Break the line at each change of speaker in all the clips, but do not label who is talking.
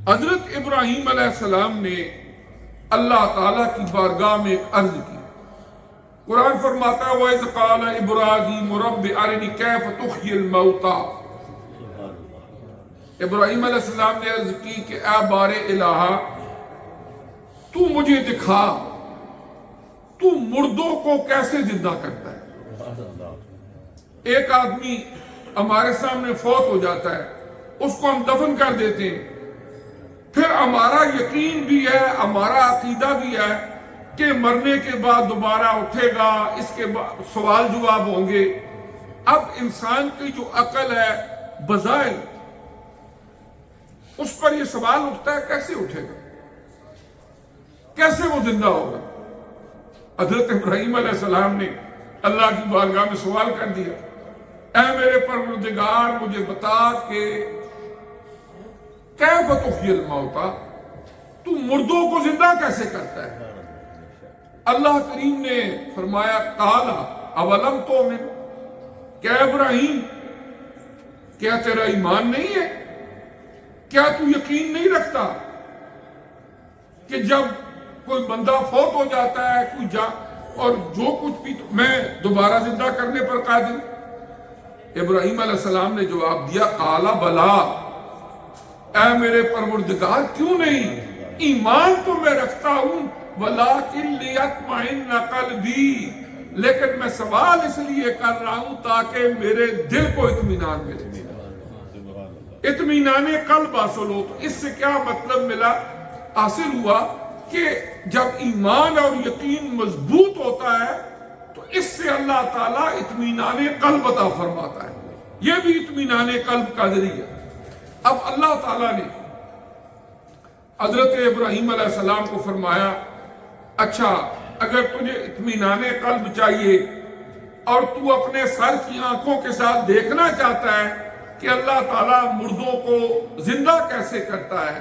حضرت ابراہیم علیہ السلام نے اللہ تعالیٰ کی بارگاہ میں ایک عرض کی. قرآن فرماتا ہے وَإِذْ قَالَ إِبْرَاهِيمُ رَبِّ أَرِنِي كَيْفَ تُحْيِي الْمَوْتَى. ابراہیم علیہ السلام نے عرض کی کہ اے بار الہ تو مجھے دکھا تو مردوں کو کیسے زندہ کرتا ہے. ایک آدمی ہمارے سامنے فوت ہو جاتا ہے، اس کو ہم دفن کر دیتے ہیں، پھر ہمارا یقین بھی ہے، ہمارا عقیدہ بھی ہے کہ مرنے کے بعد دوبارہ اٹھے گا، اس کے بعد سوال جواب ہوں گے. اب انسان کی جو عقل ہے بظاہر اس پر یہ سوال اٹھتا ہے کیسے اٹھے گا، کیسے وہ زندہ ہوگا. حضرت ابراہیم علیہ السلام نے اللہ کی بارگاہ میں سوال کر دیا، اے میرے پروردگار مجھے بتا کہ کیف تحیی الموتیٰ، تو مردوں کو زندہ کیسے کرتا ہے. اللہ کریم نے فرمایا قال اولم تؤمن، کیا ابراہیم کیا تیرا ایمان نہیں ہے، کیا تو یقین نہیں رکھتا کہ جب کوئی بندہ فوت ہو جاتا ہے اور جو کچھ بھی میں دوبارہ زندہ کرنے پر قادر. ابراہیم علیہ السلام نے جواب دیا قال بلا، اے میرے پروردگار کیوں نہیں، ایمان تو میں رکھتا ہوں ولیکن لیطمئن قلبی، لیکن میں سوال اس لیے کر رہا ہوں تاکہ میرے دل کو اطمینان ملے، اطمینان قلب حاصل ہو. تو اس سے کیا مطلب ملا، حاصل ہوا کہ جب ایمان اور یقین مضبوط ہوتا ہے تو اس سے اللہ تعالیٰ اطمینان قلب عطا فرماتا ہے. یہ بھی اطمینان قلب کا ذریعہ. اب اللہ تعالیٰ نے حضرت ابراہیم علیہ السلام کو فرمایا اچھا اگر تجھے اطمینان قلب چاہیے اور تو اپنے سر کی آنکھوں کے ساتھ دیکھنا چاہتا ہے کہ اللہ تعالیٰ مردوں کو زندہ کیسے کرتا ہے،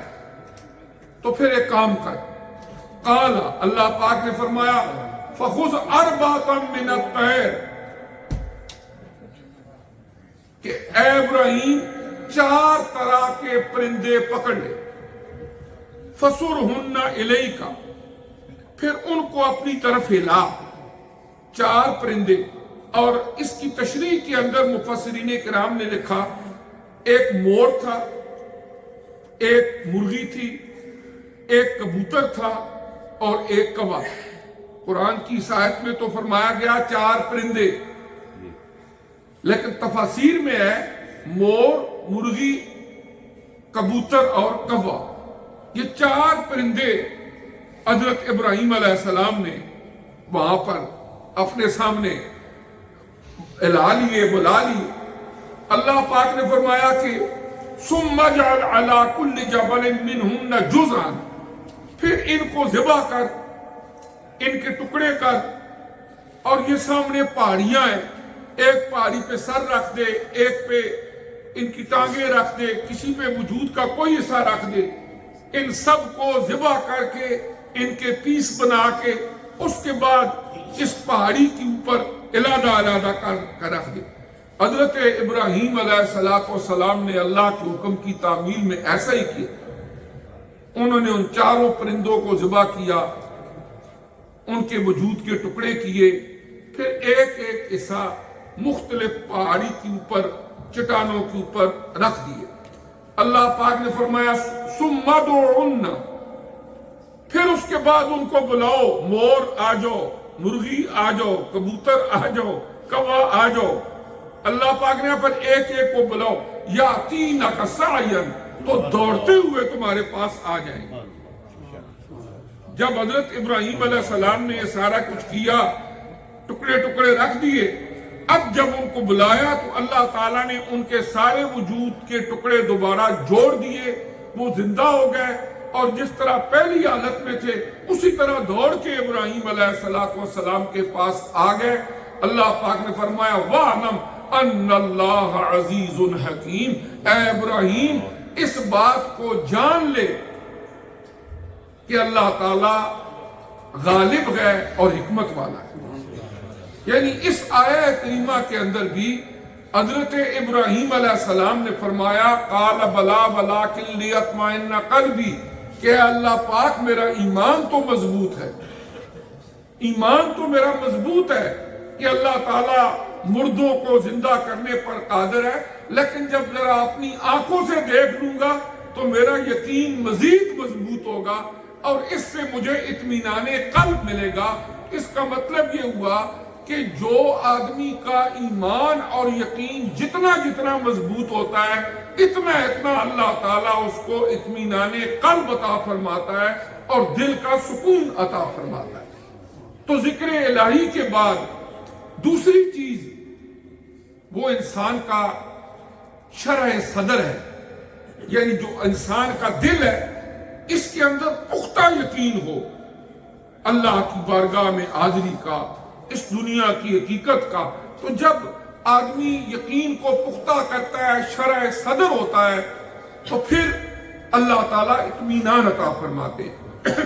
تو پھر ایک کام کر. قال، اللہ پاک نے فرمایا فخذ اربعۃ من الطیر، کہ اے ابراہیم 4 طرح کے پرندے پکڑ لے، فصرہن الیک، پھر ان کو اپنی طرف ہلا. 4 پرندے. اور اس کی تشریح کے اندر مفسرین کرام نے لکھا ایک مور تھا، ایک مرغی تھی، ایک کبوتر تھا اور ایک کوا. قرآن کی اس آیت میں تو فرمایا گیا 4 پرندے، لیکن تفاسیر میں ہے مور، مرغی، کبوتر اور کوا. یہ 4 پرندے حضرت ابراہیم علیہ السلام نے وہاں پر اپنے سامنے الا لیے، بلا لیے. اللہ پاک نے فرمایا کہ ثم اجعل علی کل جبل منہن جزءا، پھر ان کو ذبح کر، ان کے ٹکڑے کر، اور یہ سامنے پہاڑیاں ہیں، ایک پہاڑی پہ سر رکھ دے، ایک پہ ان کی ٹانگیں رکھ دے، کسی پہ وجود کا کوئی حصہ رکھ دے. ان سب کو ذبح کر کے ان کے پیس بنا کے اس کے بعد اس پہاڑی کے اوپر علیحدہ علیحدہ کر رکھ دے. حضرت ابراہیم علیہ السلام نے اللہ کے حکم کی تعمیل میں ایسا ہی کیا. انہوں نے ان 4 پرندوں کو ذبح کیا، ان کے وجود کے ٹکڑے کیے، پھر ایک ایک حصہ مختلف پہاڑی کے اوپر، چٹانوں کے اوپر رکھ دیے. اللہ پاک نے فرمایا ثم ادعوهن، پھر اس کے بعد ان کو بلاؤ، مور آ جاؤ، مرغی آ جاؤ، کبوتر آ جاؤ، کوا آ جاؤ. اللہ پاک نے پھر ایک ایک کو بلاؤ، یاتینک سعیا، تو دوڑتے ہوئے تمہارے پاس آ جائیں گے. جب حضرت ابراہیم علیہ السلام نے یہ سارا کچھ کیا، ٹکڑے ٹکڑے رکھ دیے، اب جب ان کو بلایا تو اللہ تعالیٰ نے ان کے سارے وجود کے ٹکڑے دوبارہ جوڑ دیے، وہ زندہ ہو گئے، اور جس طرح پہلی حالت میں تھے اسی طرح دوڑ کے ابراہیم علیہ السلام کے پاس آ گئے. اللہ پاک نے فرمایا وَاعْلَمْ أَنَّ اللَّهَ عَزِيزٌ حَكِيمٌ، اے ابراہیم اس بات کو جان لے کہ اللہ تعالیٰ غالب ہے اور حکمت والا ہے. یعنی اس آیہ کریمہ کے اندر بھی حضرت ابراہیم علیہ السلام نے فرمایا قال بلا ولکن لیطمئن قلبی کہ اللہ پاک میرا ایمان تو مضبوط ہے، ایمان تو میرا مضبوط ہے کہ اللہ تعالیٰ مردوں کو زندہ کرنے پر قادر ہے، لیکن جب ذرا اپنی آنکھوں سے دیکھ لوں گا تو میرا یقین مزید مضبوط ہوگا اور اس سے مجھے اطمینان قلب ملے گا۔ اس کا مطلب یہ ہوا کہ جو آدمی کا ایمان اور یقین جتنا جتنا مضبوط ہوتا ہے اتنا اتنا اللہ تعالیٰ اس کو اطمینان قلب عطا فرماتا ہے اور دل کا سکون عطا فرماتا ہے۔ تو ذکر الہی کے بعد دوسری چیز وہ انسان کا شرح صدر ہے، یعنی جو انسان کا دل ہے اس کے اندر پختہ یقین ہو اللہ کی بارگاہ میں حاضری کا، اس دنیا کی حقیقت کا۔ تو جب آدمی یقین کو پختہ کرتا ہے، شرح صدر ہوتا ہے، تو پھر اللہ تعالیٰ اطمینان عطا فرماتے ہیں۔